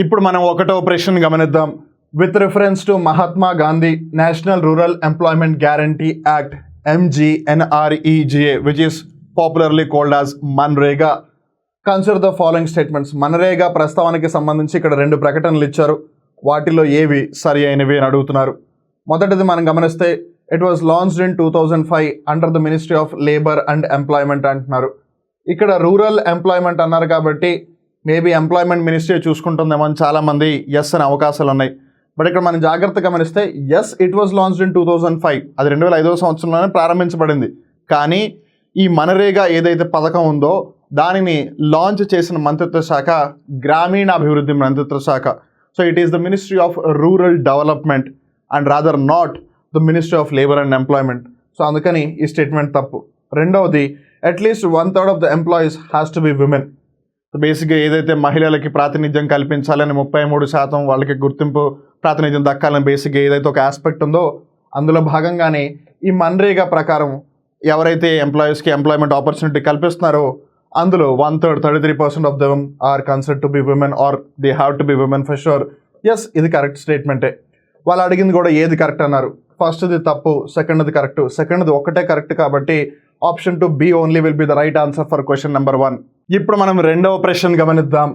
ఇప్పుడు మనం ఒకటో ప్రశ్న గమనిద్దాం. With reference to Mahatma Gandhi national rural employment guarantee act MGNREGA which is popularly called as MNREGA, consider the following statements. MNREGA ప్రస్తావనకి సంబంధించి ఇక్కడ 2 ప్రకటనలు ఇచ్చారు. వాటిలో ఏవి సరి అయినవి అని అడుగుతున్నారు. మొదటిది మనం గమనిస్తే it was launched in 2005 under the ministry of labour and employment అంటున్నారు. ఇక్కడ రూరల్ ఎంప్లాయ్మెంట్ అన్నారు కాబట్టి మేబీ ఎంప్లాయ్మెంట్ మినిస్ట్రీ చూసుకుంటుందేమో అని చాలామంది ఎస్ అనే అవకాశాలు ఉన్నాయి. బట్ ఇక్కడ మనం జాగ్రత్తగా గమనిస్తే yes it was launched in 2005, అది 2005వ సంవత్సరంలోనే ప్రారంభించబడింది. కానీ ఈ మన్రేగా ఏదైతే పథకం ఉందో దానిని లాంచ్ చేసిన మంత్రిత్వ శాఖ గ్రామీణాభివృద్ధి మంత్రిత్వ శాఖ. So it is the ministry of rural development and rather not the ministry of labour and employment. So అందుకని ఈ స్టేట్మెంట్ తప్పు. రెండవది at least 1/3 of the employees has to be women. So బేసిక్గా ఏదైతే మహిళలకి ప్రాతినిధ్యం కల్పించాలని 33% వాళ్ళకి గుర్తింపు ప్రాతినిధ్యం దక్కాలని బేసిక్గా ఏదైతే ఒక ఆస్పెక్ట్ ఉందో అందులో భాగంగానే ఈ మన్రేగా ప్రకారం ఎవరైతే ఎంప్లాయీస్కి ఎంప్లాయ్మెంట్ ఆపర్చునిటీ కల్పిస్తున్నారో అందులో 1/3 33% of them are considered to be women or they have to be women for sure. Yes ఇది కరెక్ట్ స్టేట్మెంటే. వాళ్ళు అడిగింది కూడా ఏది కరెక్ట్ అన్నారు. ఫస్ట్ది తప్పు, సెకండ్ది కరెక్ట్. సెకండ్ది ఒకటే కరెక్ట్ కాబట్టి option 2 B only will be the right answer for question number 1. ఇప్పుడు మనం రెండవ ప్రశ్న గమనిద్దాం.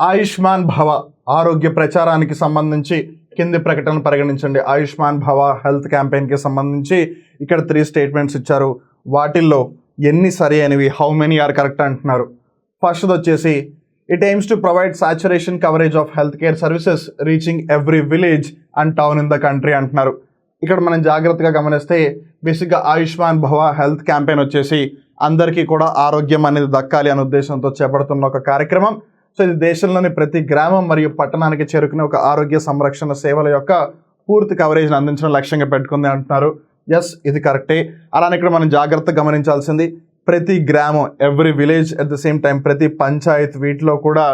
ఆయుష్మాన్ భవ ఆరోగ్య ప్రచారానికి సంబంధించి కింది ప్రకటన పరిగణించండి. ఆయుష్మాన్ భవ హెల్త్ క్యాంపెయిన్కి సంబంధించి ఇక్కడ 3 స్టేట్మెంట్స్ ఇచ్చారు. వాటిల్లో ఎన్ని సరి అయినవి, హౌ మెనీ ఆర్ కరెక్ట్ అంటున్నారు. ఫస్ట్ది వచ్చేసి it AIIMS to provide saturation coverage of health care services reaching every village and town in the country అంటున్నారు. ఇక్కడ మనం జాగ్రత్తగా గమనిస్తే బేసిక్గా ఆయుష్మాన్ భవ హెల్త్ క్యాంపెయిన్ వచ్చేసి అందరికీ కూడా ఆరోగ్యం అనేది దక్కాలి అనే ఉద్దేశంతో చేపడుతున్న ఒక కార్యక్రమం. సో ఇది దేశంలోని ప్రతి గ్రామం మరియు పట్టణానికి చేరుకునే ఒక ఆరోగ్య సంరక్షణ సేవల యొక్క పూర్తి కవరేజ్ని అందించడం లక్ష్యంగా పెట్టుకుంది అంటున్నారు. ఎస్ ఇది కరెక్టే. అలానే ఇక్కడ మనం జాగ్రత్తగా గమనించాల్సింది ప్రతి గ్రామం, every village, at the same time ప్రతి పంచాయత్, వీటిలో కూడా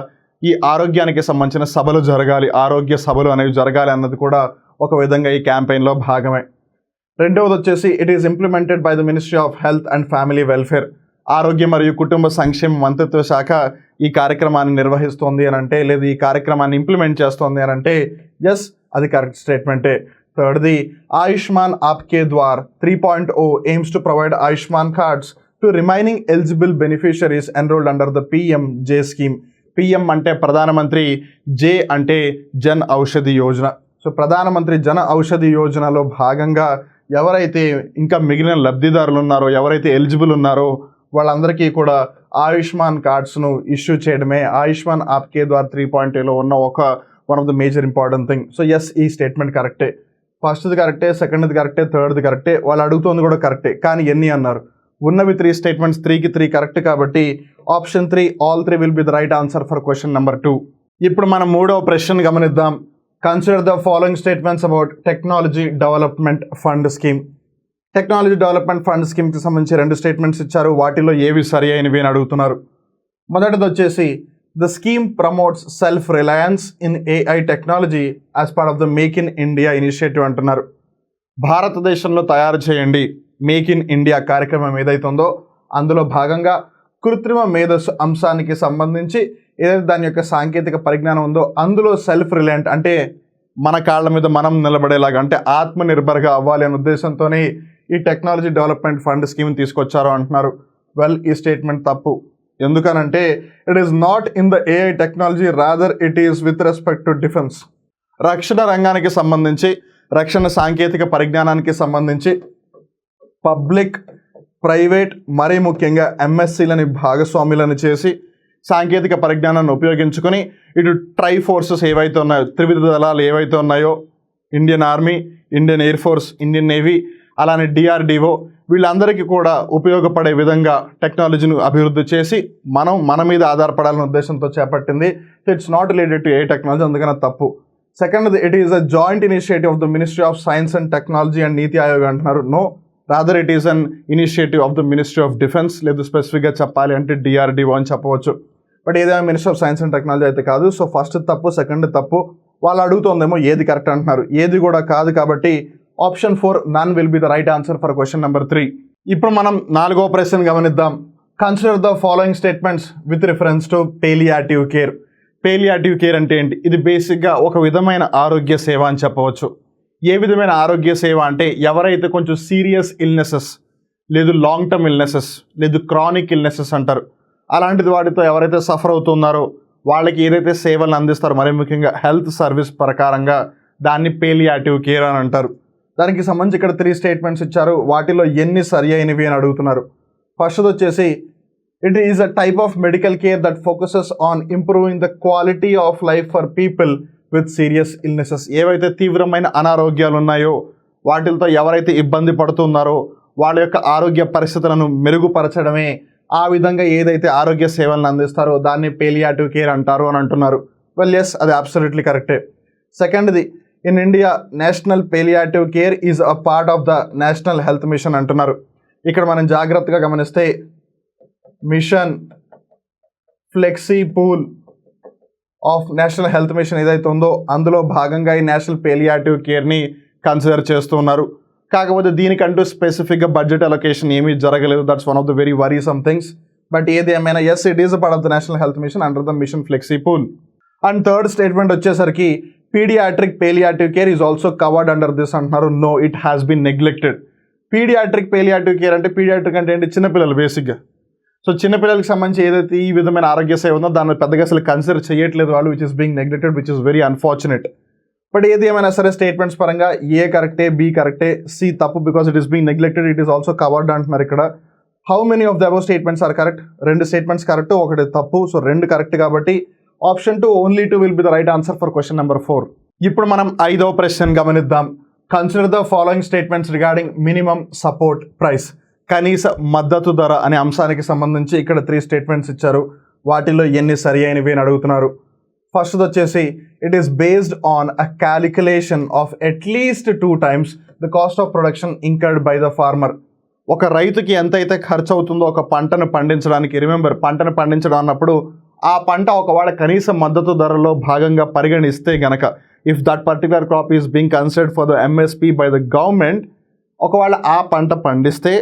ఈ ఆరోగ్యానికి సంబంధించిన సభలు జరగాలి, ఆరోగ్య సభలు అనేవి జరగాలి అన్నది కూడా ఒక విధంగా ఈ క్యాంపెయిన్లో భాగమే. రెండవది వచ్చేసి it is implemented by the ministry of health and family welfare. ఆరోగ్య మరియు కుటుంబ సంక్షేమ మంత్రిత్వ శాఖ ఈ కార్యక్రమాన్ని నిర్వహిస్తోంది అని అంటే, లేదా ఈ కార్యక్రమాన్ని ఇంప్లిమెంట్ చేస్తోంది అని అంటే ఎస్ అది కరెక్ట్ స్టేట్మెంటే. థర్డ్ది ఆయుష్మాన్ ఆప్కే ద్వార్ 3.0 AIIMS to provide Ayushman cards to remaining eligible beneficiaries enrolled under the PMJ scheme. PM అంటే ప్రధానమంత్రి, జే అంటే జన్ ఔషధి యోజన. సో ప్రధానమంత్రి జన ఔషధి యోజనలో భాగంగా ఎవరైతే ఇంకా మిగిలిన లబ్ధిదారులు ఉన్నారో, ఎవరైతే ఎలిజిబుల్ ఉన్నారో వాళ్ళందరికీ కూడా ఆయుష్మాన్ కార్డ్స్ను ఇష్యూ చేయడమే ఆయుష్మాన్ ఆప్కే ద్వార్ 3.0లో ఉన్న one of the major important thing. So yes ఈ స్టేట్మెంట్ కరెక్టే. ఫస్ట్ది కరెక్టే, సెకండ్ది కరెక్టే, థర్డ్ది కరెక్టే. వాళ్ళు అడుగుతోంది కూడా కరెక్టే. కానీ ఎన్ని అన్నారు? ఉన్నవి 3 స్టేట్మెంట్స్, 3కి 3 కరెక్ట్ కాబట్టి option 3 all 3 will be the right answer for question number 2. ఇప్పుడు మనం మూడవ ప్రశ్న గమనిద్దాం. Consider the following statements about technology development fund scheme. Technology development fund స్కీమ్కి సంబంధించి 2 స్టేట్మెంట్స్ ఇచ్చారు. వాటిలో ఏవి సరి అయినవి అని అడుగుతున్నారు. మొదటిది వచ్చేసి the scheme promotes self Reliance in AI technology as part of the make in India initiative అంటున్నారు. భారతదేశంలో తయారు చేయండి, మేక్ ఇన్ ఇండియా కార్యక్రమం ఏదైతే ఉందో అందులో భాగంగా కృత్రిమ మేధస్సు అంశానికి సంబంధించి ఏదైతే దాని యొక్క సాంకేతిక పరిజ్ఞానం ఉందో అందులో సెల్ఫ్ రిలయంట్ అంటే మన కాళ్ళ మీద మనం నిలబడేలాగా, అంటే ఆత్మనిర్భర్గా అవ్వాలి అనే ఉద్దేశంతోనే ఈ టెక్నాలజీ డెవలప్మెంట్ ఫండ్ స్కీమ్ తీసుకొచ్చారు అంటున్నారు. వెల్ ఈ స్టేట్మెంట్ తప్పు. ఎందుకనంటే it is not in the AI technology, rather it is with respect to defence. రక్షణ రంగానికి సంబంధించి, రక్షణ సాంకేతిక పరిజ్ఞానానికి సంబంధించి పబ్లిక్, ప్రైవేట్, మరీ ముఖ్యంగా MSCలని భాగస్వాములను చేసి సాంకేతిక పరిజ్ఞానాన్ని ఉపయోగించుకొని ఇటు ట్రై ఫోర్సెస్ ఏవైతే ఉన్నాయో, త్రివిధ దళాలు ఏవైతే ఉన్నాయో, Indian army, Indian air force, Indian navy, అలానే DRDO, వీళ్ళందరికీ కూడా ఉపయోగపడే విధంగా టెక్నాలజీని అభివృద్ధి చేసి మన మీద ఆధారపడాలనే ఉద్దేశంతో చేపట్టింది. It's not related to a technology, అందుకని తప్పు. Second, it is a joint initiative of the ministry of science and technology and Niti Aayog అంటున్నారు. No, rather it is an initiative of the ministry of defence, లేదు స్పెసిఫిక్గా చెప్పాలి అంటే DRDO అని చెప్పవచ్చు. But ఏదైనా ministry of science and technology అయితే కాదు. సో ఫస్ట్ తప్పు, సెకండ్ తప్పు. వాళ్ళు అడుగుతోందేమో ఏది కరెక్ట్ అంటున్నారు, ఏది కూడా కాదు. కాబట్టి option 4 none will be the right answer for question number 3. ఇప్పుడు మనం 4వ ప్రశ్న గమనిద్దాం. Consider the following statements with reference to palliative care. Palliative care అంటే ఏంటి? ఇది బేసిక్గా ఒక విధమైన ఆరోగ్య సేవ అని చెప్పవచ్చు. ఏ విధమైన ఆరోగ్య సేవ అంటే ఎవరైతే కొంచెం సీరియస్ ఇల్నెసెస్ లేదు లాంగ్ టర్మ్ ఇల్నెసెస్ లేదు క్రానిక్ ఇల్నెసెస్ అంటారు, అలాంటిది వాటితో ఎవరైతే సఫర్ అవుతున్నారో వాళ్ళకి ఏదైతే సేవలను అందిస్తారో, మరీ ముఖ్యంగా హెల్త్ సర్వీస్ ప్రకారంగా దాన్ని పేలియాటివ్ కేర్ అని అంటారు. దానికి సంబంధించి ఇక్కడ 3 స్టేట్మెంట్స్ ఇచ్చారు. వాటిలో ఎన్ని సరి అయినవి అని అడుగుతున్నారు. ఫస్ట్ వచ్చేసి it is a type of medical care that focuses on improving the quality of life for people with serious illnesses. ఏవైతే తీవ్రమైన అనారోగ్యాలు ఉన్నాయో వాటితో ఎవరైతే ఇబ్బంది పడుతున్నారో వాళ్ళ యొక్క ఆరోగ్య పరిస్థితులను మెరుగుపరచడమే, ఆ విధంగా ఏదైతే ఆరోగ్య సేవలను అందిస్తారో దాన్ని పేలియాటివ్ కేర్ అంటారు అని అంటున్నారు. వెల్ ఎస్, అది అబ్సల్యూట్లీ కరెక్టే. సెకండ్ది, in India national palliative care is a part of the national health mission అంటున్నారు. ఇక్కడ మనం జాగ్రత్తగా గమనిస్తే mission flexi pool of national health mission ఏదైతే ఉందో అందులో భాగంగా ఈ నేషనల్ పేలియాటివ్ కేర్ని కన్సిడర్ చేస్తూ ఉన్నారు. కాకపోతే దీనికంటూ స్పెసిఫిక్గా బడ్జెట్ అలొకేషన్ ఏమీ జరగలేదు. That's one of the very worrisome things. But ఏది ఏమైనా yes, it is a part of the national health mission under the mission flexi pool. And third statement వచ్చేసరికి paediatric palliative care is also covered under this అంటున్నారు. No, it has been neglected. Paediatric palliative care అంటే paediatric అంటే ఏంటి? చిన్నపిల్లలు బేసిక్గా. So చిన్నపిల్లలకి సంబంధించి ఏదైతే ఈ విధమైన ఆరోగ్య సేవ ఉందో దాన్ని పెద్దగా అసలు కన్సిడర్ చేయట్లేదు వాళ్ళు, which is being neglected, which is very unfortunate. But ఏది ఏమైనా సరే స్టేట్మెంట్స్ పరంగా ఏ కరెక్టే, బి కరెక్టే, సి తప్పు, because it is being neglected, it is also covered అంటున్నారు ఇక్కడ. How many of the above statements are correct? 2 statements correct, 1 తప్పు. సో 2 కరెక్ట్ కాబట్టి option 2 only 2 will be the right answer for question number 4. ఇప్పుడు మనం 5వ ప్రశ్న గమనిద్దాం. Consider the following statements regarding minimum support price, కనీస మద్దతు ధర అనే అంశానికి సంబంధించి ఇక్కడ 3 స్టేట్మెంట్స్ ఇచ్చారు. వాటిలో ఎన్ని సరి అయినవి అని అడుగుతున్నారు. ఫస్ట్ వచ్చేసి it is based on a calculation of at least 2 times the cost of production incurred by the farmer. ఒక రైతుకి ఎంతైతే ఖర్చు అవుతుందో ఒక పంటను పండించడానికి, రిమెంబర్ పంటను పండించడం అన్నప్పుడు ఆ పంట ఒకవేళ కనీస మద్దతు ధరలో భాగంగా పరిగణిస్తే గనక, if that particular crop is being considered for the MSP by the government, ఒకవేళ ఆ పంట పండిస్తే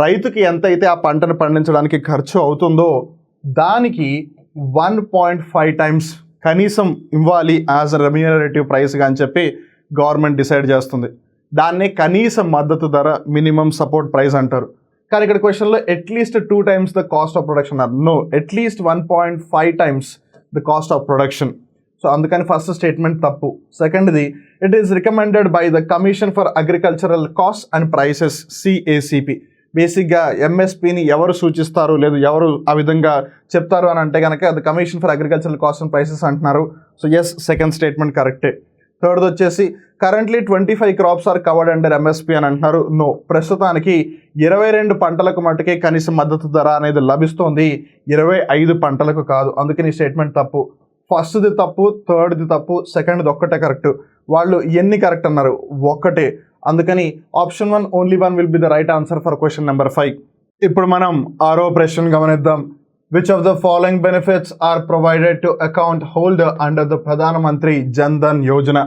రైతుకి ఎంతైతే ఆ పంటను పండించడానికి ఖర్చు అవుతుందో దానికి 1.5 times కనీసం ఇవ్వాలి యాజ్ అ రెమ్యూనరేటివ్ ప్రైస్గా అని చెప్పి గవర్నమెంట్ డిసైడ్ చేస్తుంది. దాన్నే కనీస మద్దతు ధర, మినిమం సపోర్ట్ ప్రైస్ అంటారు. కానీ ఇక్కడ క్వశ్చన్లో at least 2 times the cost of production అన్నారు. No, at least 1.5 times the cost of production. So అందుకని ఫస్ట్ స్టేట్మెంట్ తప్పు. సెకండ్ది, it is recommended by the commission for agricultural cost and prices, CACP. బేసిక్గా ఎంఎస్పీని ఎవరు సూచిస్తారు లేదు ఎవరు ఆ విధంగా చెప్తారు అని అంటే కనుక the commission for agricultural cost and prices అంటున్నారు. సో ఎస్, సెకండ్ స్టేట్మెంట్ కరెక్టే. థర్డ్ వచ్చేసి currently 25 crops are covered under MSP అని అంటున్నారు. నో, ప్రస్తుతానికి 22 పంటలకు మట్టుకే కనీస మద్దతు ధర అనేది లభిస్తోంది, 25 పంటలకు కాదు. అందుకని ఈ స్టేట్మెంట్ తప్పు. ఫస్ట్ది తప్పు, థర్డ్ది తప్పు, సెకండ్ది ఒక్కటే కరెక్ట్. వాళ్ళు ఎన్ని కరెక్ట్ అన్నారు? ఒక్కటే. అందుకని option 1 only 1 will be the right answer for question number 5. ఇప్పుడు మనం 6వ ప్రశ్న గమనిద్దాం. Which of the following benefits are provided to account holder under the ప్రధానమంత్రి జన్ ధన్ యోజన?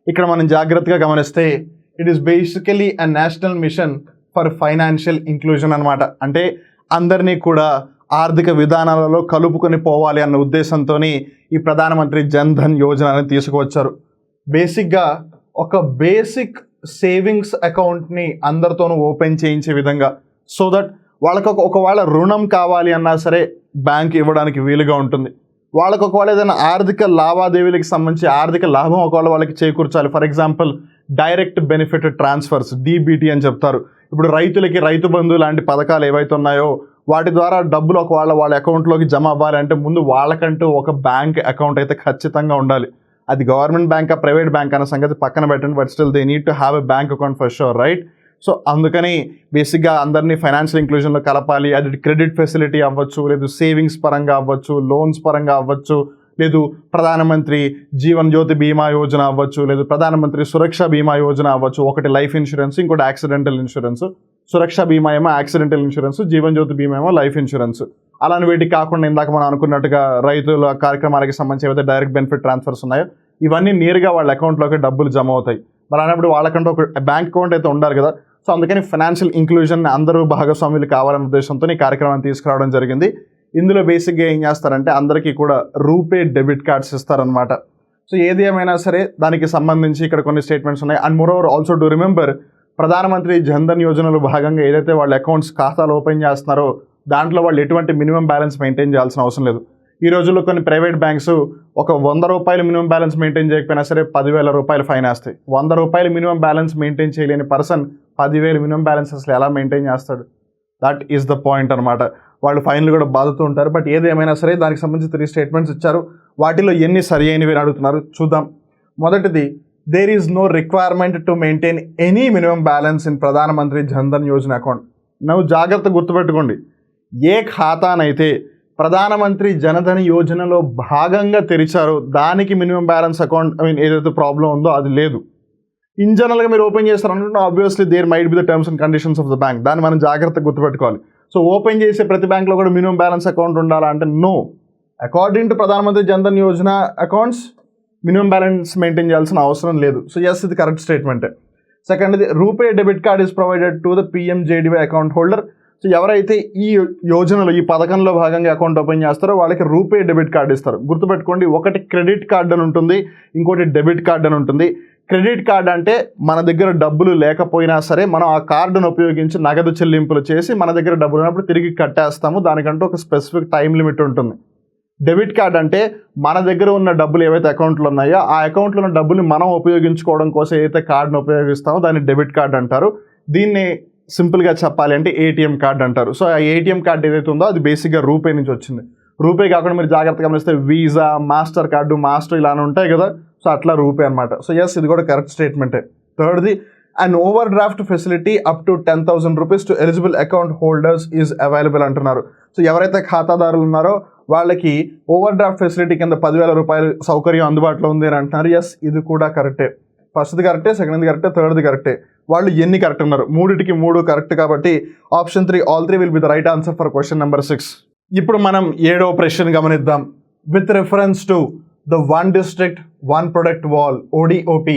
ఇక్కడ మనం జాగ్రత్తగా గమనిస్తే it is basically a national mission for financial inclusion అనమాట. అంటే అందరినీ కూడా ఆర్థిక విధానాలలో కలుపుకొని పోవాలి అన్న ఉద్దేశంతో ఈ ప్రధానమంత్రి జన్ ధన్ యోజన అనేది తీసుకువచ్చారు. బేసిక్గా ఒక బేసిక్ సేవింగ్స్ అకౌంట్ని అందరితోనూ ఓపెన్ చేయించే విధంగా, సో దట్ వాళ్ళకు ఒకవేళ రుణం కావాలి అన్నా సరే బ్యాంక్ ఇవ్వడానికి వీలుగా ఉంటుంది. వాళ్ళకు ఒకవేళ ఏదైనా ఆర్థిక లావాదేవీలకు సంబంధించి ఆర్థిక లాభం ఒకవేళ వాళ్ళకి చేకూర్చాలి. For example direct benefit transfers, DBT అని చెప్తారు. ఇప్పుడు రైతులకి రైతు బంధు లాంటి పథకాలు ఏవైతే ఉన్నాయో వాటి ద్వారా డబ్బులు ఒకవేళ వాళ్ళ అకౌంట్లోకి జమ అవ్వాలి అంటే ముందు వాళ్ళకంటూ ఒక బ్యాంక్ అకౌంట్ అయితే ఖచ్చితంగా ఉండాలి. అది గవర్నమెంట్ బ్యాంకా ప్రైవేట్ బ్యాంక్ అన్న సంగతి పక్కన పెట్టండి, but still they need to have a bank account for sure, right? So అందుకని బేసిక్గా అందరినీ ఫైనాన్షియల్ ఇంక్లూజన్లో కలపాలి. అది క్రెడిట్ ఫెసిలిటీ అవ్వచ్చు, లేదు సేవింగ్స్ పరంగా అవ్వచ్చు, లోన్స్ పరంగా అవ్వచ్చు, లేదు ప్రధానమంత్రి జీవన్ జ్యోతి బీమా యోజన అవ్వచ్చు, లేదు ప్రధానమంత్రి సురక్ష బీమా యోజన అవ్వచ్చు. ఒకటి లైఫ్ ఇన్సూరెన్స్, ఇంకోటి యాక్సిడెంటల్ ఇన్సూరెన్స్. సురక్ష బీమా ఏమో యాక్సిడెంటల్ ఇన్సూరెన్స్, జీవన్ జ్యోతి బీమా ఏమో లైఫ్ ఇన్సూరెన్స్. అలాంటి వీటికి కాకుండా ఇందాక మనం అనుకున్నట్టుగా రైతుల కార్యక్రమాలకి సంబంధించి ఏవైతే డైరెక్ట్ బెనిఫిట్ ట్రాన్స్ఫర్స్ ఉన్నాయో ఇవన్నీ నేరుగా వాళ్ళ అకౌంట్లోకి డబ్బులు జమ అవుతాయి. మరి అన్నప్పుడు వాళ్ళకంటే ఒక బ్యాంక్ అకౌంట్ అయితే ఉండాలి కదా. సో అందుకని ఫైనాన్షియల్ ఇంక్లూజన్ అందరూ భాగస్వాములు కావాలనే ఉద్దేశంతో ఈ కార్యక్రమాన్ని తీసుకురావడం జరిగింది. ఇందులో బేసిక్గా ఏం చేస్తారంటే అందరికీ కూడా రూపే డెబిట్ కార్డ్స్ ఇస్తారనమాట. సో ఏది ఏమైనా సరే దానికి సంబంధించి ఇక్కడ కొన్ని స్టేట్మెంట్స్ ఉన్నాయి. And more over also do remember, ప్రధానమంత్రి జన్ధన్ యోజనలో భాగంగా ఏదైతే వాళ్ళ అకౌంట్స్ ఖాతాలు ఓపెన్ చేస్తున్నారో దాంట్లో వాళ్ళు ఎటువంటి మినిమం బ్యాలెన్స్ మెయింటైన్ చేయాల్సిన అవసరం లేదు. ఈ రోజుల్లో కొన్ని ప్రైవేట్ బ్యాంక్స్ ఒక 100 రూపాయలు మినిమం బ్యాలెన్స్ మెయింటైన్ చేయకపోయినా సరే 10,000 రూపాయలు ఫైన్ వేస్తాయి. 100 రూపాయలు మినిమం బ్యాలెన్స్ మెయింటైన్ చేయలేని పర్సన్ 10,000 మినిమం బ్యాలెన్స్ అసలు ఎలా మెయింటైన్ చేస్తాడు? దట్ ఈస్ ద పాయింట్ అనమాట. వాళ్ళు ఫైన్లు కూడా బాదుతూ ఉంటారు. బట్ ఏది ఏమైనా సరే దానికి సంబంధించి 3 స్టేట్మెంట్స్ ఇచ్చారు. వాటిలో ఎన్ని సరి అయినవి అని అడుగుతున్నారు, చూద్దాం. మొదటిది, there is no requirement to maintain any minimum balance in ప్రధానమంత్రి జన్ధన్ యోజన అకౌంట్. నువ్వు జాగ్రత్త గుర్తుపెట్టుకోండి, ఏ ఖాతానైతే ప్రధానమంత్రి జనధన్ యోజనలో భాగంగా తెరిచారో దానికి మినిమం బ్యాలెన్స్ అకౌంట్ ఏదైతే ప్రాబ్లం ఉందో అది లేదు. ఇన్ జనరల్గా మీరు ఓపెన్ చేస్తారంటే obviously there might be the terms and conditions of the bank. దాన్ని మనం జాగ్రత్తగా గుర్తుపెట్టుకోవాలి. సో ఓపెన్ చేసే ప్రతి బ్యాంక్లో కూడా మినిమం బ్యాలెన్స్ అకౌంట్ ఉండాలా అంటే no. According to Pradhan Mantri Jan Dhan Yojana accounts minimum balance maintain చేయాల్సిన అవసరం లేదు. సో ఎస్, ఇది కరెక్ట్ స్టేట్మెంటే. సెకండ్ది, RuPay debit card is provided to the PMJDY account holder. So ఎవరైతే ఈ యోజనలో ఈ పథకంలో భాగంగా అకౌంట్ ఓపెన్ చేస్తారో వాళ్ళకి రూపే డెబిట్ కార్డు ఇస్తారు. గుర్తుపెట్టుకోండి, ఒకటి క్రెడిట్ కార్డ్ అని ఉంటుంది, ఇంకోటి డెబిట్ కార్డ్ అని ఉంటుంది. క్రెడిట్ కార్డ్ అంటే మన దగ్గర డబ్బులు లేకపోయినా సరే మనం ఆ కార్డును ఉపయోగించి నగదు చెల్లింపులు చేసి మన దగ్గర డబ్బులు ఉన్నప్పుడు తిరిగి కట్టేస్తాము. దానికంటూ ఒక స్పెసిఫిక్ టైం లిమిట్ ఉంటుంది. డెబిట్ కార్డ్ అంటే మన దగ్గర ఉన్న డబ్బులు ఏవైతే అకౌంట్లో ఉన్నాయో ఆ అకౌంట్లో ఉన్న డబ్బులు మనం ఉపయోగించుకోవడం కోసం ఏదైతే కార్డును ఉపయోగిస్తామో దాన్ని డెబిట్ కార్డ్ అంటారు. దీన్ని సింపుల్గా చెప్పాలి అంటే ఏటీఎం కార్డ్ అంటారు. సో ఆ ఏటీఎం కార్డ్ ఏదైతే ఉందో అది బేసిక్గా రూపే నుంచి వచ్చింది. రూపే కాకుండా మీరు జాగ్రత్తగా గమనిస్తే వీసా, మాస్టర్ కార్డు, మాస్టర్ ఇలానే ఉంటాయి కదా. సో అట్లా రూపే అనమాట. సో ఎస్, ఇది కూడా కరెక్ట్ స్టేట్మెంటే. థర్డ్ది, and overdraft facility up to 10,000 rupees to eligible account holders is available అంటున్నారు. సో ఎవరైతే ఖాతాదారులు ఉన్నారో వాళ్ళకి ఓవర్ డ్రాఫ్ట్ ఫెసిలిటీ కింద 10,000 రూపాయలు సౌకర్యం అందుబాటులో ఉంది అని అంటున్నారు. ఎస్, ఇది కూడా కరెక్టే. ఫస్ట్ది కరెక్టే, సెకండ్ది కరెక్టే, థర్డ్ది కరెక్టే. వాళ్ళు ఎన్ని కరెక్ట్ ఉన్నారు? 3టికి 3 కరెక్ట్ కాబట్టి option 3, all 3 will be the right answer for question number 6. ఇప్పుడు మనం 7వ ప్రశ్న గమనిద్దాం. With reference to the one district one product wall ODOP,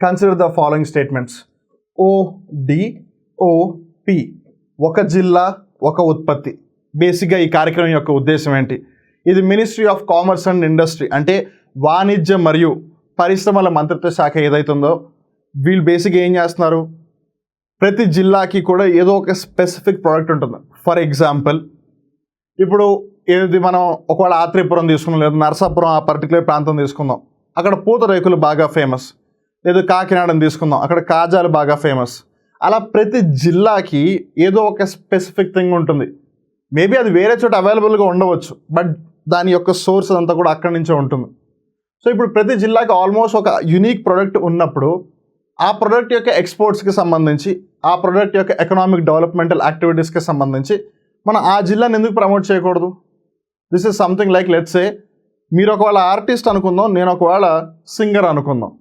consider the following statements. ODOP, ఒక జిల్లా ఒక ఉత్పత్తి. బేసిక్గా ఈ కార్యక్రమం యొక్క ఉద్దేశం ఏంటి? ఇది ministry of commerce and industry అంటే వాణిజ్య మరియు పరిశ్రమల మంత్రిత్వ శాఖ ఏదైతే ఉందో వీళ్ళు బేసిక్గా ఏం చేస్తున్నారు, ప్రతి జిల్లాకి కూడా ఏదో ఒక స్పెసిఫిక్ ప్రోడక్ట్ ఉంటుంది. ఫర్ ఎగ్జాంపుల్, ఇప్పుడు ఏది మనం ఒకవేళ ఆత్రేయపురం తీసుకున్నాం, లేదా నరసాపురం ఆ పర్టికులర్ ప్రాంతం తీసుకుందాం, అక్కడ పూతరేకులు బాగా ఫేమస్. లేదా కాకినాడని తీసుకుందాం, అక్కడ కాజాలు బాగా ఫేమస్. అలా ప్రతి జిల్లాకి ఏదో ఒక స్పెసిఫిక్ థింగ్ ఉంటుంది. మేబీ అది వేరే చోట అవైలబుల్గా ఉండవచ్చు, బట్ దాని యొక్క సోర్స్ అంతా కూడా అక్కడి నుంచే ఉంటుంది. సో ఇప్పుడు ప్రతి జిల్లాకి ఆల్మోస్ట్ ఒక యునిక్ ప్రోడక్ట్ ఉన్నప్పుడు ఆ ప్రోడక్ట్ యొక్క ఎక్స్పోర్ట్స్కి సంబంధించి, ఆ ప్రోడక్ట్ యొక్క ఎకనామిక్ డెవలప్మెంటల్ యాక్టివిటీస్కి సంబంధించి మనం ఆ జిల్లాని ఎందుకు ప్రమోట్ చేయకూడదు? This is something like let's say మీరు ఒకవేళ ఆర్టిస్ట్ అనుకుందాం, నేను ఒకవేళ సింగర్ అనుకుందాం.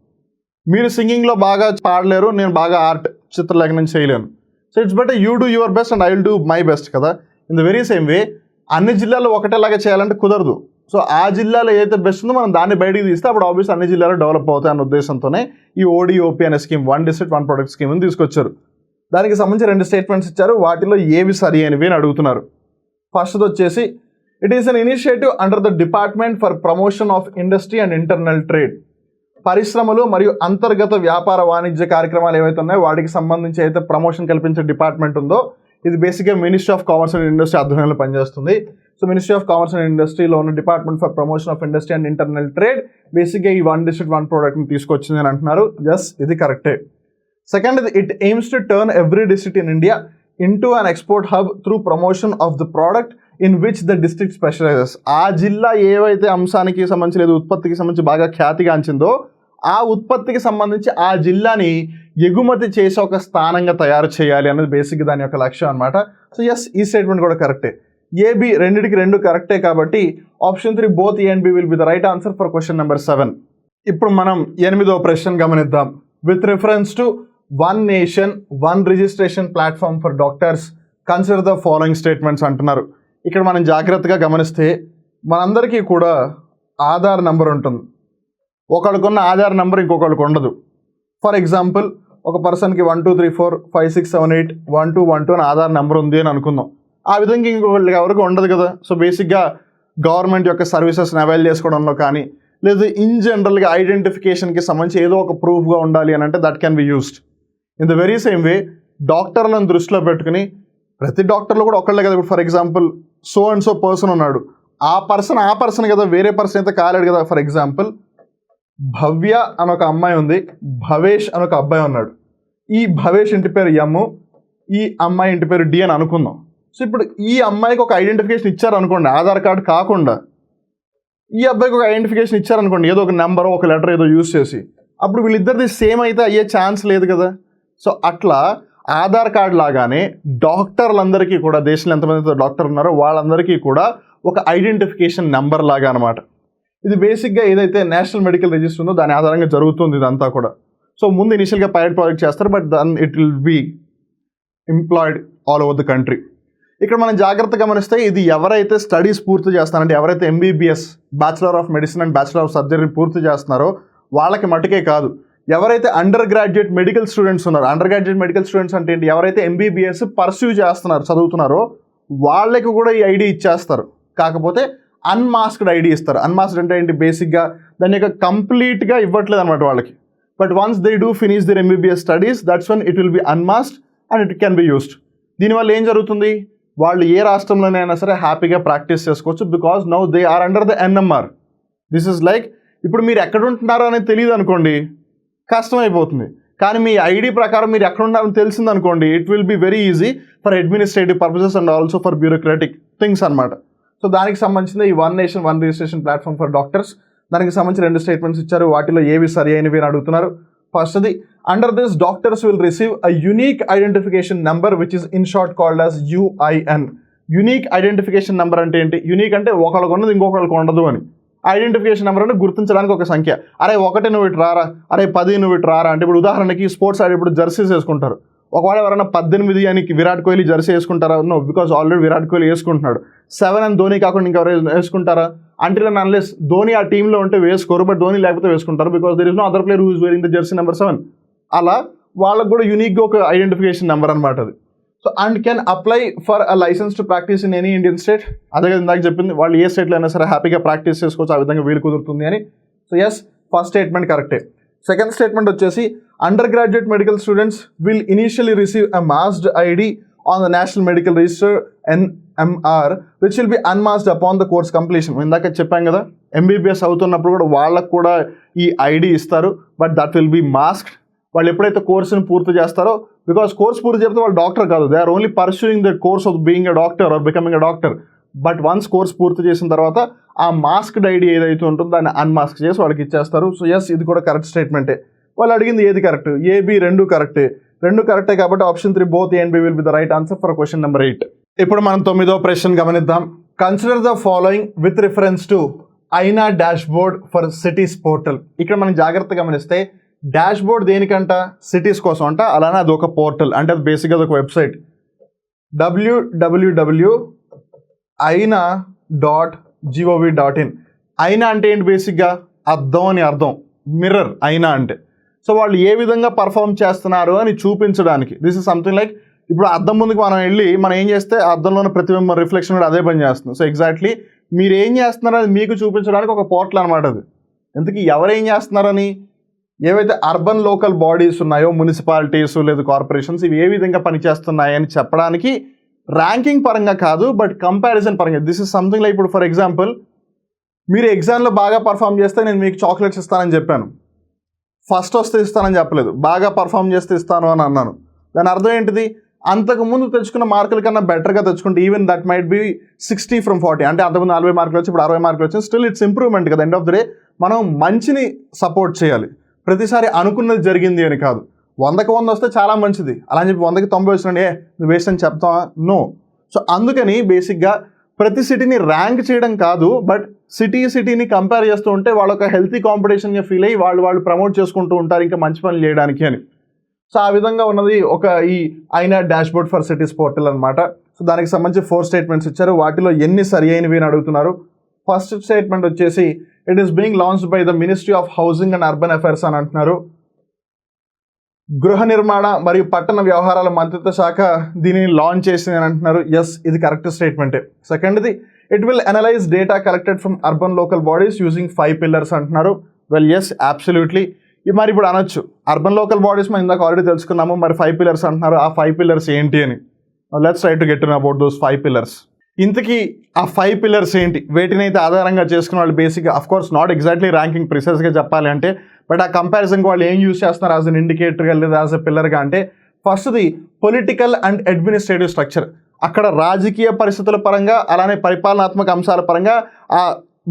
మీరు సింగింగ్లో బాగా పాడలేరు, నేను బాగా చిత్రలేఖనం చేయలేను. So it's better you do your best and I will do my best కదా. In the very same way అన్ని జిల్లాల్లో ఒకటేలాగా చేయాలంటే కుదరదు. సో ఆ జిల్లాలో ఏదైతే బెస్ట్ ఉందో మనం దాన్ని బయటికి తీస్తే అప్పుడు ఆబ్వియస్ అన్ని జిల్లాలో డెవలప్ అవుతాయి అన్న ఉద్దేశంతోనే ఈ ODOP అనే scheme, one district one product స్కీమ్ని తీసుకొచ్చారు. దానికి సంబంధించి 2 స్టేట్మెంట్స్ ఇచ్చారు. వాటిలో ఏవి సరి అయినవి అని అడుగుతున్నారు. ఫస్ట్ది వచ్చేసి, it is an initiative under the department for promotion of industry and internal trade. పరిశ్రమలు మరియు అంతర్గత వ్యాపార వాణిజ్య కార్యక్రమాలు ఏవైతే ఉన్నాయో వాటికి సంబంధించి అయితే ప్రమోషన్ కల్పించే డిపార్ట్మెంట్ ఉందో ఇది బేసిక్గా ministry of commerce and industry ఆధ్వర్యంలో పనిచేస్తుంది. So ministry of commerce and ఇండస్ట్రీలో ఉన్న department for promotion of industry and internal trade బేసిక్గా ఈ వన్ డిస్ట్రిక్ట్ వన్ ప్రోడక్ట్ని తీసుకొచ్చింది అని అంటున్నారు. ఎస్, ఇది కరెక్టే. Second, it AIIMS to turn every district in India into an export hub through promotion of the product in which the district specialises. ఆ జిల్లా ఏవైతే అంశానికి సంబంధించి లేదా ఉత్పత్తికి సంబంధించి బాగా ఖ్యాతిగాంచిందో ఆ ఉత్పత్తికి సంబంధించి ఆ జిల్లాని ఎగుమతి చేసే ఒక స్థానంగా తయారు చేయాలి అనేది బేసిక్గా దాని యొక్క లక్ష్యం అనమాట. సో ఎస్, ఈ స్టేట్మెంట్ కూడా కరెక్టే. AB 2టికి 2 కరెక్టే కాబట్టి option 3 both A and B will be the right answer for question number 7. ఇప్పుడు మనం 8వ ప్రశ్న గమనిద్దాం. With reference to one nation one registration platform for doctors, consider the following statements అంటున్నారు. ఇక్కడ మనం జాగ్రత్తగా గమనిస్తే మనందరికీ కూడా ఆధార్ నెంబర్ ఉంటుంది. ఒకళ్ళకున్న ఆధార్ నెంబర్ ఇంకొకళ్ళకు ఉండదు. ఫర్ ఎగ్జాంపుల్, ఒక పర్సన్కి 1 2 3 4 5 6 7 8 1 2 1 2 అని ఆధార్ నెంబర్ ఉంది అని అనుకుందాం. ఆ విధంగా ఇంకొకళ్ళకి ఎవరికి ఉండదు కదా. సో బేసిక్గా గవర్నమెంట్ యొక్క సర్వీసెస్ని అవైల్ చేసుకోవడంలో కానీ లేదు ఇన్ జనరల్గా ఐడెంటిఫికేషన్కి సంబంధించి ఏదో ఒక ప్రూఫ్గా ఉండాలి అని అంటే that can be used. In the very same వే డాక్టర్లను దృష్టిలో పెట్టుకుని ప్రతి డాక్టర్లు కూడా ఒకళ్ళే కదా. ఇప్పుడు for example so and so person ఉన్నాడు, ఆ పర్సన్ కదా, వేరే పర్సన్ అయితే కాలేడు కదా. ఫర్ ఎగ్జాంపుల్ భవ్య అని ఒక అమ్మాయి ఉంది, భవేష్ అని ఒక అబ్బాయి ఉన్నాడు. ఈ భవేష్ ఇంటి పేరు ఎమ్, ఈ అమ్మాయి ఇంటి పేరు డి అని అనుకుందాం. సో ఇప్పుడు ఈ అమ్మాయికి ఒక ఐడెంటిఫికేషన్ ఇచ్చారనుకోండి, ఆధార్ కార్డు కాకుండా ఈ అబ్బాయికి ఒక ఐడెంటిఫికేషన్ ఇచ్చారనుకోండి, ఏదో ఒక నెంబర్ ఒక లెటర్ ఏదో యూజ్ చేసి, అప్పుడు వీళ్ళిద్దరిది సేమ్ అయితే అయ్యే ఛాన్స్ లేదు కదా. సో అట్లా ఆధార్ కార్డు లాగానే డాక్టర్లందరికీ కూడా, దేశంలో ఎంతమంది డాక్టర్ ఉన్నారో వాళ్ళందరికీ కూడా ఒక ఐడెంటిఫికేషన్ నెంబర్ లాగా అనమాట. ఇది బేసిక్గా ఏదైతే నేషనల్ మెడికల్ రిజిస్టర్ ఉందో దాని ఆధారంగా జరుగుతుంది ఇదంతా కూడా. సో ముందు ఇనిషియల్గా పైలట్ ప్రాజెక్ట్ చేస్తారు, but then it will be employed all over the country. ఇక్కడ మనం జాగ్రత్తగా గమనిస్తే ఇది ఎవరైతే స్టడీస్ పూర్తి చేస్తారంటే, ఎవరైతే MBBS bachelor of medicine and bachelor of surgery పూర్తి చేస్తున్నారో వాళ్ళకి మటుకే కాదు, ఎవరైతే అండర్ గ్రాడ్యుయేట్ మెడికల్ స్టూడెంట్స్ ఉన్నారో, అండర్ గ్రాడ్యుయేట్ మెడికల్ స్టూడెంట్స్ అంటే ఏంటి, ఎవరైతే ఎంబీబీఎస్ పర్స్యూ చేస్తున్నారు, చదువుతున్నారో వాళ్ళకి కూడా ఈ ఐడి ఇచ్చేస్తారు. కాకపోతే అన్మాస్క్డ్ ఐడి ఇస్తారు. అన్మాస్క్డ్ అంటే ఏంటి, బేసిక్గా దాని యొక్క కంప్లీట్గా ఇవ్వట్లేదు అనమాట వాళ్ళకి. But once they do finish their MBBS studies, that's one it will be unmasked and it can be used. దీనివల్ల ఏం జరుగుతుంది, వాళ్ళు ఏ రాష్ట్రంలోనైనా సరే హ్యాపీగా ప్రాక్టీస్ చేసుకోవచ్చు. Because now they are under the NMR. This is like, ఇప్పుడు మీరు ఎక్కడ ఉంటున్నారో అనేది తెలియదు అనుకోండి, కష్టమైపోతుంది. కానీ మీ ఐడి ప్రకారం మీరు ఎక్కడ ఉన్నారని తెలిసిందనుకోండి, it will be very easy for administrative purposes and also for bureaucratic things అనమాట. సో దానికి సంబంధించిన ఈ one nation one registration platform for doctors, దానికి సంబంధించి 2 స్టేట్మెంట్స్ ఇచ్చారు. వాటిలో ఏవి సరి అయినవి అని అడుగుతున్నారు. ఫస్ట్ది, under this doctors will receive a unique identification number which is in short called as UIN. Unique identification number అంటే ఏంటి, యునిక్ అంటే ఒకళ్ళకు ఉన్నది ఇంకొకళ్ళకు ఉండదు అని. ఐడెంటిఫికేషన్ నెంబర్ అంటే గుర్తించడానికి ఒక సంఖ్య. అరే 1 నువ్వు ఇటు రారా, అరే 10 నువ్వు ఇటు రారా అంటే, ఇప్పుడు ఉదాహరణకి స్పోర్ట్స్ ఆడి ఇప్పుడు జెర్సీస్ వేసుకుంటారు. ఒకవేళ ఎవరైనా 18 అని విరాట్ కోహ్లీ జెర్సీ వేసుకుంటారా? No, because already Virat Kohli వేసుకుంటున్నాడు. 7 అని ధోని కాకుండా ఇంకెవరు వేసుకుంటారా? అంటిల్ అండ్ అన్లెస్ ధోని ఆ టీంలో ఉంటే వేసుకోరు, బట్ ధోని లేకపోతే వేసుకుంటారు. Because there is no other player who is wearing the jersey number 7. అలా వాళ్ళకు కూడా యూనిక్గా ఒక ఐడెంటిఫికేషన్ నెంబర్ అనమాట అది. So and can apply for a licence to practise in any Indian state. అదే కదా ఇందాక చెప్పింది, వాళ్ళు ఏ స్టేట్లో అయినా సరే హ్యాపీగా ప్రాక్టీస్ చేసుకోవచ్చు, ఆ విధంగా వీలు కుదురుతుంది అని. సో ఎస్, ఫస్ట్ స్టేట్మెంట్ కరెక్టే. సెకండ్ స్టేట్మెంట్ వచ్చేసి, undergraduate medical students will initially receive a masked ID on the national medical register NMR which will be unmasked upon the course completion. ఇందాక చెప్పాం కదా, ఎంబీబీఎస్ అవుతున్నప్పుడు కూడా వాళ్ళకు కూడా ఈ ఐడి ఇస్తారు, but that will be masked. వాళ్ళు ఎప్పుడైతే కోర్సును పూర్తి చేస్తారో, బికాస్ కోర్స్ పూర్తి చేస్తే వాళ్ళు డాక్టర్ కాదు, they are only pursuing the course of being a doctor or becoming a doctor. But once course పూర్తి చేసిన తర్వాత ఆ మాస్క్డ్ ఐడి ఏదైతే ఉంటుందో దాన్ని అన్మాస్క్ చేసి వాళ్ళకి ఇచ్చేస్తారు. సో ఎస్, ఇది కూడా కరెక్ట్ స్టేట్మెంటే. వాళ్ళు అడిగింది ఏది కరెక్ట్, AB 2 కరెక్టే. 2 కరెక్టే కాబట్టి option 3 both A and B will be the right answer for question number 8. ఇప్పుడు మనం 9వ ప్రశ్న గమనిద్దాం. Consider the following with reference to AAINA dashboard for cities portal. ఇక్కడ మనం జాగ్రత్తగా గమనిస్తే డాష్ బోర్డ్ దేనికంట, సిటీస్ కోసం అంట. అలానే అది ఒక పోర్టల్, అంటే అది బేసిక్గా అది ఒక వెబ్సైట్. www.aina.gov.in. ఐనా అంటే ఏంటి, బేసిక్గా అద్దం అని అర్థం, మిర్రర్ ఐనా అంటే. సో వాళ్ళు ఏ విధంగా పర్ఫామ్ చేస్తున్నారు అని చూపించడానికి, దిస్ ఇస్ సంథింగ్ లైక్, ఇప్పుడు అద్దం ముందుకు మనం వెళ్ళి మనం ఏం చేస్తే అద్దంలోని ప్రతిబింబం రిఫ్లెక్షన్ కూడా అదే పని చేస్తుంది. సో ఎగ్జాక్ట్లీ మీరు ఏం చేస్తున్నారో అది మీకు చూపించడానికి ఒక పోర్టల్ అనమాట అది. ఎందుకు ఎవరేం చేస్తున్నారని, ఏవైతే అర్బన్ లోకల్ బాడీస్ ఉన్నాయో, మున్సిపాలిటీస్ లేదా కార్పొరేషన్స్, ఇవి ఏ విధంగా పనిచేస్తున్నాయని చెప్పడానికి, ర్యాంకింగ్ పరంగా కాదు బట్ కంపారిజన్ పరంగా. దిస్ ఇస్ సంథింగ్ లైక్, ఇప్పుడు ఫర్ ఎగ్జాంపుల్ మీరు ఎగ్జామ్లో బాగా పర్ఫామ్ చేస్తే నేను మీకు చాక్లెట్స్ ఇస్తానని చెప్పాను, ఫస్ట్ వస్తే ఇస్తానని చెప్పలేదు, బాగా పర్ఫామ్ చేస్తే ఇస్తాను అని అన్నాను. దాని అర్థం ఏంటిది, అంతకుముందు తెచ్చుకున్న మార్కుల కన్నా బెటర్గా తెచ్చుకుంటే, even that might be 60 from 40, అంటే అంతకుముందు 40 మార్కులు వచ్చి ఇప్పుడు 60 మార్కులు వచ్చి, స్టిల్ ఇట్స్ ఇంప్రూవ్మెంట్ కదా. ఎండ్ ఆఫ్ ద డే మనం మంచిని సపోర్ట్ చేయాలి, ప్రతిసారి అనుకున్నది జరిగింది అని కాదు. 100కి 100 వస్తే చాలా మంచిది, అలా అని చెప్పి 100కి 90 వచ్చినండి నువ్వు వేస్ట్ అని చెప్తావా, నో. సో అందుకని బేసిక్గా ప్రతి సిటీని ర్యాంక్ చేయడం కాదు, బట్ సిటీని కంపేర్ చేస్తూ ఉంటే వాళ్ళు ఒక హెల్తీ కాంపిటీషన్గా ఫీల్ అయ్యి వాళ్ళు ప్రమోట్ చేసుకుంటూ ఉంటారు ఇంకా మంచి పనులు చేయడానికి అని. సో ఆ విధంగా ఉన్నది ఒక ఈ ఐనా dashboard for cities portal అనమాట. సో దానికి సంబంధించి 4 స్టేట్మెంట్స్ ఇచ్చారు, వాటిలో ఎన్ని సరి అయినవి అని అడుగుతున్నారు. ఫస్ట్ స్టేట్మెంట్ వచ్చేసి, it is being launched by the ministry of housing and urban affairs అని అంటున్నారు. గృహ నిర్మాణ మరియు పట్టణ వ్యవహారాల మంత్రిత్వ శాఖ దీనిని లాంచ్ చేసింది అని అంటున్నారు. ఎస్, ఇది కరెక్ట్ స్టేట్మెంటే. సెకండ్ది, it will analyse data collected from urban local bodies using 5 pillars అంటున్నారు. Well yes, absolutely. మరి ఇప్పుడు అనొచ్చు అర్బన్ లోకల్ బాడీస్ మనం ఇందాక ఆల్రెడీ తెలుసుకున్నాము, మరి 5 పిల్లర్స్ అంటున్నారు. ఆ 5 పిల్లర్స్ ఏంటి అని let's try to get to know about those 5 pillars. ఇంతకీ ఆ 5 పిల్లర్స్ ఏంటి, వేటినైతే ఆధారంగా చేసుకున్న వాళ్ళు బేసిక్గా అఫ్కోర్స్ నాట్ ఎగ్జాక్ట్లీ ర్యాంకింగ్ ప్రిసైజ్గా చెప్పాలి అంటే, బట్ ఆ కంపారిజన్కి వాళ్ళు ఏం యూజ్ చేస్తున్నారు యాజ్ అన్ ఇండికేటర్గా లేదా యాజ్ అ పిల్లర్గా అంటే, ఫస్ట్ది పొలిటికల్ అండ్ అడ్మినిస్ట్రేటివ్ స్ట్రక్చర్. అక్కడ రాజకీయ పరిస్థితుల పరంగా అలానే పరిపాలనాత్మక అంశాల పరంగా ఆ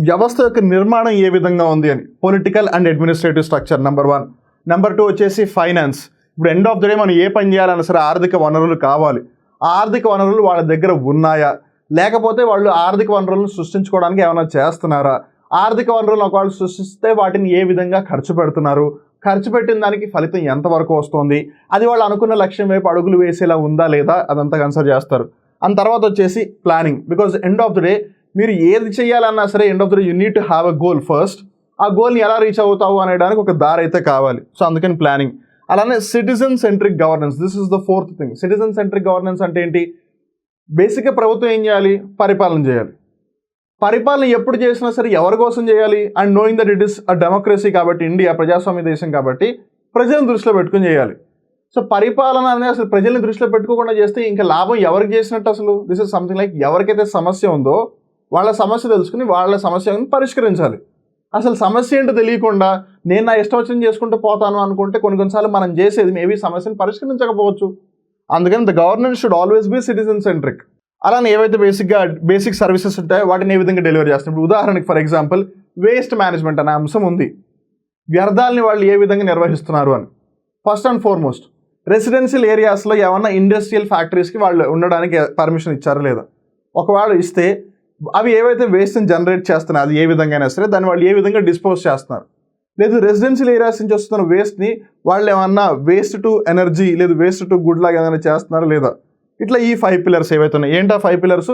వ్యవస్థ యొక్క నిర్మాణం ఏ విధంగా ఉంది అని, political and administrative structure number 1. Number 2 వచ్చేసి ఫైనాన్స్. ఇప్పుడు ఎండ్ ఆఫ్ ద డే మనం ఏ పని చేయాలన్నా సరే ఆర్థిక వనరులు కావాలి. ఆ ఆర్థిక వనరులు వాళ్ళ దగ్గర ఉన్నాయా, లేకపోతే వాళ్ళు ఆర్థిక వనరులను సృష్టించుకోవడానికి ఏమైనా చేస్తున్నారా, ఆర్థిక వనరులను ఒకవేళ సృష్టిస్తే వాటిని ఏ విధంగా ఖర్చు పెడుతున్నారు, ఖర్చు పెట్టిన దానికి ఫలితం ఎంతవరకు వస్తుంది, అది వాళ్ళు అనుకున్న లక్ష్యం వైపు అడుగులు వేసేలా ఉందా లేదా, అదంతా కన్సిడర్ చేస్తారు. అండ్ తర్వాత వచ్చేసి planning. Because end of the day మీరు ఏది చేయాలన్నా సరే end of the day you need to have a goal first. ఆ గోల్ని ఎలా రీచ్ అవుతావు అనేదానికి ఒక దారి అయితే కావాలి. సో అందుకని ప్లానింగ్. అలానే citizen centric governance, this is the 4th thing. Citizen centric governance అంటే ఏంటి, బేసిక్గా ప్రభుత్వం ఏం చేయాలి, పరిపాలన చేయాలి. పరిపాలన ఎప్పుడు చేసినా సరే ఎవరి కోసం చేయాలి, and knowing that it is a democracy కాబట్టి, ఇండియా ప్రజాస్వామ్య దేశం కాబట్టి ప్రజలను దృష్టిలో పెట్టుకుని చేయాలి. సో పరిపాలన అనేది అసలు ప్రజల్ని దృష్టిలో పెట్టుకోకుండా చేస్తే ఇంకా లాభం ఎవరికి చేసినట్టు అసలు. దిస్ ఇస్ సంథింగ్ లైక్ ఎవరికైతే సమస్య ఉందో వాళ్ళ సమస్య తెలుసుకుని వాళ్ళ సమస్యను పరిష్కరించాలి. అసలు సమస్య ఏంటో తెలియకుండా నేను నా ఇష్టం వచ్చిన చేసుకుంటూ పోతాను అనుకుంటే కొన్నిసార్లు మనం చేసేది మేబీ సమస్యను పరిష్కరించకపోవచ్చు. అందుకని the government should always be citizen centric. అలానే ఏవైతే బేసిక్ సర్వీసెస్ ఉంటాయో వాటిని ఏ విధంగా డెలివరీ చేస్తాం. ఇప్పుడు ఉదాహరణకి ఫర్ ఎగ్జాంపుల్ వేస్ట్ మేనేజ్మెంట్ అనే అంశం ఉంది. వ్యర్థాలని వాళ్ళు ఏ విధంగా నిర్వహిస్తున్నారు అని. ఫస్ట్ అండ్ ఫార్మోస్ట్ రెసిడెన్షియల్ ఏరియాస్లో ఏమన్నా ఇండస్ట్రియల్ ఫ్యాక్టరీస్కి వాళ్ళు ఉండడానికి పర్మిషన్ ఇచ్చారా లేదా, ఒకవేళ ఇస్తే అవి ఏవైతే వేస్ట్ని జనరేట్ చేస్తున్నాయి అది ఏ విధంగా అయినా సరే దాన్ని వాళ్ళు ఏ విధంగా డిస్పోజ్ చేస్తున్నారు. లేదు రెసిడెన్షియల్ ఏరియాస్ నుంచి వస్తున్న వేస్ట్ని వాళ్ళు ఏమన్నా వేస్ట్ టు ఎనర్జీ లేదు వేస్ట్ టు గుడ్ లాగా ఏదైనా చేస్తున్నారా లేదా. ఇట్లా ఈ 5 పిల్లర్స్ ఏవైతే ఉన్నాయి. ఏంటా 5 పిల్లర్స్,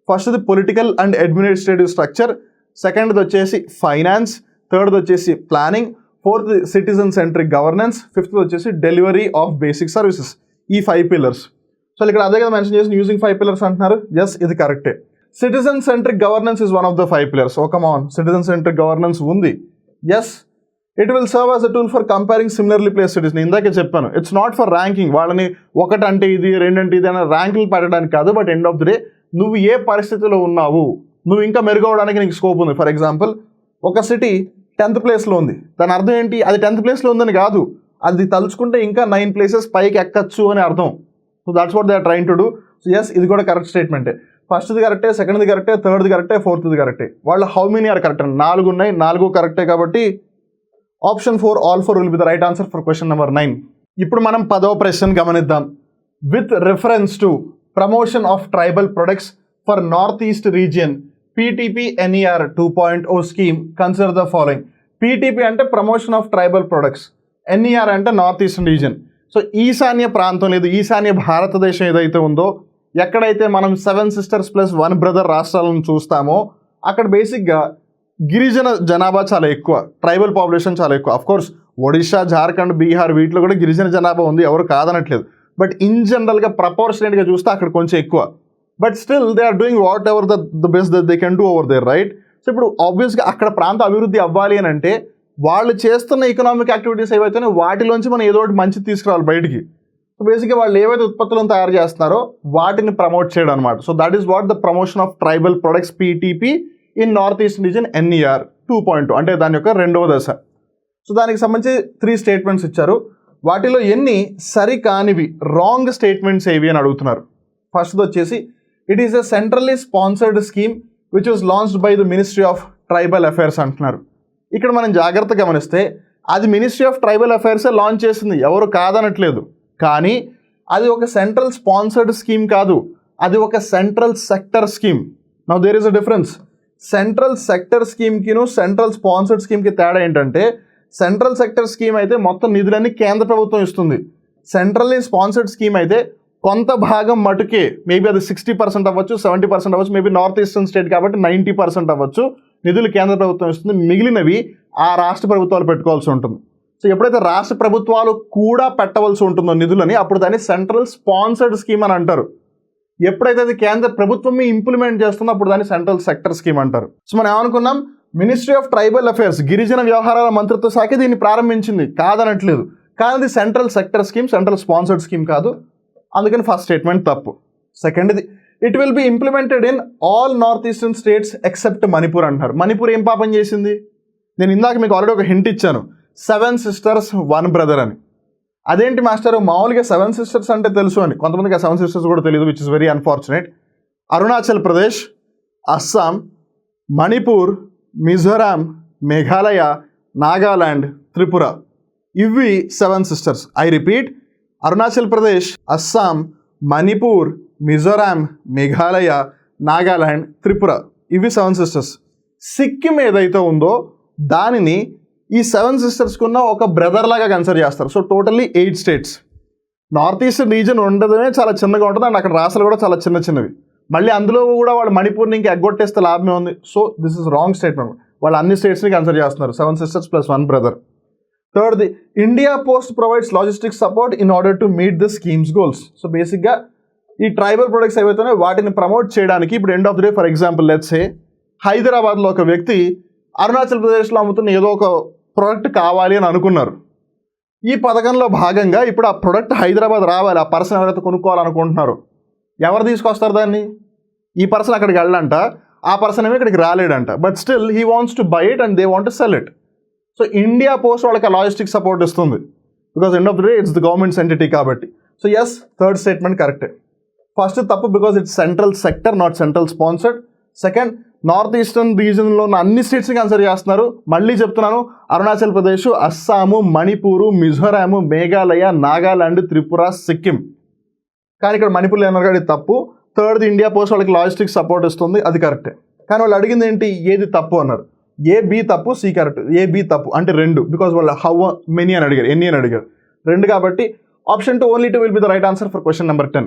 ఫస్ట్ది పొలిటికల్ అండ్ అడ్మినిస్ట్రేటివ్ స్ట్రక్చర్, సెకండ్ది వచ్చేసి ఫైనాన్స్, థర్డ్ది వచ్చేసి planning, 4th citizen centric governance, 5th వచ్చేసి డెలివరీ ఆఫ్ బేసిక్ సర్వీసెస్. ఈ 5 పిల్లర్స్. సో ఇక్కడ అదే కదా మెన్షన్ చేసి యూజింగ్ 5 పిల్లర్స్ అంటున్నారు. ఎస్, ఇది కరెక్టే. Citizen centric governance is one of the 5 pillars. Oh come on, citizen centric governance ఉంది. Yes, it will serve as a tool for comparing similarly place cities. నేను ఇందాకే చెప్పాను, ఇట్స్ నాట్ ఫర్ ర్యాంకింగ్. వాళ్ళని 1 అంటే ఇది 2 అంటే ఇది అనే ర్యాంకులు పెట్టడానికి కాదు. But end of the day నువ్వు ఏ పరిస్థితిలో ఉన్నావు, నువ్వు ఇంకా మెరుగవడానికి నీకు స్కోప్ ఉంది. ఫర్ ఎగ్జాంపుల్ ఒక సిటీ 10th ప్లేస్లో ఉంది, దాని అర్థం ఏంటి, అది 10th ప్లేస్లో ఉందని కాదు, అది తలుచుకుంటే ఇంకా 9 ప్లేసెస్ పైకి ఎక్కచ్చు అని అర్థం. So that's what they are trying to do. So yes, ఇది కూడా కరెక్ట్ స్టేట్మెంటే. ఫస్ట్ది కరెక్టే, సెకండ్ది కరెక్టే, థర్డ్ది కరెక్టే, 4th కరెక్టే. వాళ్ళు హౌ మెనీ ఆర్ కరెక్ట్ అని 4 ఉన్నాయి, 4 కరెక్టే. కాబట్టి option 4 all 4 will be the right answer for question number 9. ఇప్పుడు మనం 10వ ప్రశ్న గమనిద్దాం. With reference to promotion of tribal products for north east region PTP NER 2.0 scheme consider the following. PTP అంటే promotion of tribal products, NER అంటే north eastern region. So ఈశాన్య ప్రాంతం లేదు, ఈశాన్య భారతదేశం ఏదైతే ఉందో, ఎక్కడైతే మనం 7 sisters + 1 brother రాష్ట్రాలను చూస్తామో అక్కడ బేసిక్గా గిరిజన జనాభా చాలా ఎక్కువ, ట్రైబల్ పాపులేషన్ చాలా ఎక్కువ. అఫ్కోర్స్ ఒడిషా, జార్ఖండ్, బీహార్ వీటిలో కూడా గిరిజన జనాభా ఉంది, ఎవరు కాదనట్లేదు. బట్ ఇన్ జనరల్గా ప్రపోర్షనేట్గా చూస్తే అక్కడ కొంచెం ఎక్కువ. But still they are doing whatever the best that they can do over there, right. So ఇప్పుడు ఆబ్వియస్గా అక్కడ ప్రాంత అభివృద్ధి అవ్వాలి అని అంటే వాళ్ళు చేస్తున్న ఎకనామిక్ యాక్టివిటీస్ ఏవైతే వాటిలోంచి మనం ఏదో ఒకటి మంచి తీసుకురావాలి బయటికి. సో బేసిక్గా వాళ్ళు ఏవైతే ఉత్పత్తులను తయారు చేస్తున్నారో వాటిని ప్రమోట్ చేయడం అనమాట. So that is what the promotion of tribal products PTP in north east region NER 2.0 అంటే దాని యొక్క 2వ దశ. సో దానికి సంబంధించి 3 స్టేట్మెంట్స్ ఇచ్చారు. వాటిలో ఎన్ని సరికానివి రాంగ్ స్టేట్మెంట్స్ ఏవి అని అడుగుతున్నారు. ఫస్ట్ది వచ్చేసి it is a centrally sponsored scheme which was launched by the ministry of tribal affairs అంటున్నారు. ఇక్కడ మనం జాగ్రత్తగా గమనిస్తే అది మినిస్ట్రీ ఆఫ్ ట్రైబల్ అఫైర్సే లాంచ్ చేసింది, ఎవరు కాదనట్లేదు. కానీ అది ఒక సెంట్రల్ స్పాన్సర్డ్ స్కీమ్ కాదు, అది ఒక central sector scheme. Now there is a difference. Central sector స్కీమ్కిను సెంట్రల్ స్పాన్సర్డ్ స్కీమ్కి తేడా ఏంటంటే సెంట్రల్ సెక్టర్ స్కీమ్ అయితే మొత్తం నిధులన్నీ కేంద్ర ప్రభుత్వం ఇస్తుంది. సెంట్రల్లీ స్పాన్సర్డ్ స్కీమ్ అయితే కొంత భాగం మటుకే, మేబీ అది 60% అవ్వచ్చు, 70% అవ్వచ్చు, మేబీ నార్త్ ఈస్టర్న్ స్టేట్ కాబట్టి 90% అవ్వచ్చు, నిధులు కేంద్ర ప్రభుత్వం ఇస్తుంది, మిగిలినవి ఆ రాష్ట్ర ప్రభుత్వాలు పెట్టుకోవాల్సి ఉంటుంది. సో ఎప్పుడైతే రాష్ట్ర ప్రభుత్వాలు కూడా పెట్టవలసి ఉంటుందో నిధులని, అప్పుడు దాన్ని సెంట్రల్ స్పాన్సర్డ్ స్కీమ్ అని అంటారు. ఎప్పుడైతే అది కేంద్ర ప్రభుత్వం ఇంప్లిమెంట్ చేస్తుందో అప్పుడు దాన్ని సెంట్రల్ సెక్టర్ స్కీమ్ అంటారు. సో మనం ఏమనుకున్నాం, మినిస్ట్రీ ఆఫ్ ట్రైబల్ అఫైర్స్, గిరిజన వ్యవహారాల మంత్రిత్వ శాఖ దీన్ని ప్రారంభించింది, కాదనట్లేదు. కానీ అది central sector scheme, central sponsored scheme కాదు. అందుకని ఫస్ట్ స్టేట్మెంట్ తప్పు. సెకండ్ది, it will be implemented in all north eastern states except Manipur అంటారు. మణిపూర్ ఏం పాపం చేసింది? నేను ఇందాక మీకు ఆల్రెడీ ఒక హింట్ ఇచ్చాను, 7 sisters 1 brother అని. అదేంటి మాస్టర్, మామూలుగా 7 sisters అంటే తెలుసు అని, కొంతమందికి ఆ 7 sisters కూడా తెలియదు, which is very unfortunate. Arunachal Pradesh, Assam, Manipur, Mizoram, Meghalaya, Nagaland, Tripura, ఇవి 7 sisters. I repeat, Arunachal Pradesh, Assam, Manipur, Mizoram, Meghalaya, Nagaland, Tripura, ఇవి 7 sisters. సిక్కిం ఏదైతే ఉందో దానిని ఈ 7 sisters కున్న ఒక బ్రదర్ లాగా కన్సిడర్ చేస్తారు. So totally 8 states. North eastern region ఉండడమే చాలా చిన్నగా ఉంటుంది, అండ్ అక్కడ రాష్ట్రాలు కూడా చాలా చిన్నవి. మళ్ళీ అందులో కూడా వాళ్ళు మణిపూర్ని ఇంకా ఎగ్గొట్టేస్తే లాభమే ఉంది. So this is wrong statement. వాళ్ళు అన్ని స్టేట్స్ని కన్సిడర్ చేస్తున్నారు, 7 sisters + 1 brother. థర్డ్ది, India post provides logistics support in order to meet the schemes goals. So బేసిక్గా ఈ ట్రైబల్ ప్రొడక్ట్స్ ఏవైతున్నాయో వాటిని ప్రమోట్ చేయడానికి ఇప్పుడు end of the day, for example let's say హైదరాబాద్లో ఒక వ్యక్తి అరుణాచల్ ప్రదేశ్లో అమ్ముతున్న ఏదో ఒక ప్రోడక్ట్ కావాలి అని అనుకున్నారు. ఈ పథకంలో భాగంగా ఇప్పుడు ఆ ప్రోడక్ట్ హైదరాబాద్ రావాలి, ఆ పర్సన్ ఎవరైతే కొనుక్కోవాలనుకుంటున్నారో ఎవరు తీసుకొస్తారు దాన్ని? ఈ పర్సన్ అక్కడికి వెళ్ళంట, ఆ పర్సన్ ఏమో ఇక్కడికి రాలేడంట, but still he wants to buy it and they want to sell it. So India post వాళ్ళకి లాజిస్టిక్ సపోర్ట్ ఇస్తుంది, because end of the day it's the government's entity కాబట్టి. సో ఎస్, థర్డ్ స్టేట్మెంట్ కరెక్టే. First తప్పు, because it's central sector, not central sponsored. Second, north eastern రీజన్లో ఉన్న అన్ని స్టేట్స్ని consider చేస్తున్నారు. మళ్ళీ చెప్తున్నాను, అరుణాచల్ ప్రదేశ్, అస్సాము, మణిపూరు, మిజోరాము, మేఘాలయ, నాగాలాండ్, త్రిపుర, సిక్కిం. కానీ ఇక్కడ మణిపూర్లో ఏమన్నారు కాబట్టి తప్పు. థర్డ్, ఇండియా పోస్ట్ వాళ్ళకి లాజిస్టిక్ సపోర్ట్ ఇస్తుంది, అది కరెక్టే. కానీ వాళ్ళు అడిగింది ఏంటి, ఏది తప్పు అన్నారు. ఏ బి తప్పు, సి కరెక్ట్. ఏ బి తప్పు అంటే 2, బికాజ్ వాళ్ళు హౌ మెనీ అని అడిగారు, ఎన్ని అని అడిగారు, 2 కాబట్టి option 2 only 2 will be the right answer for question number 10.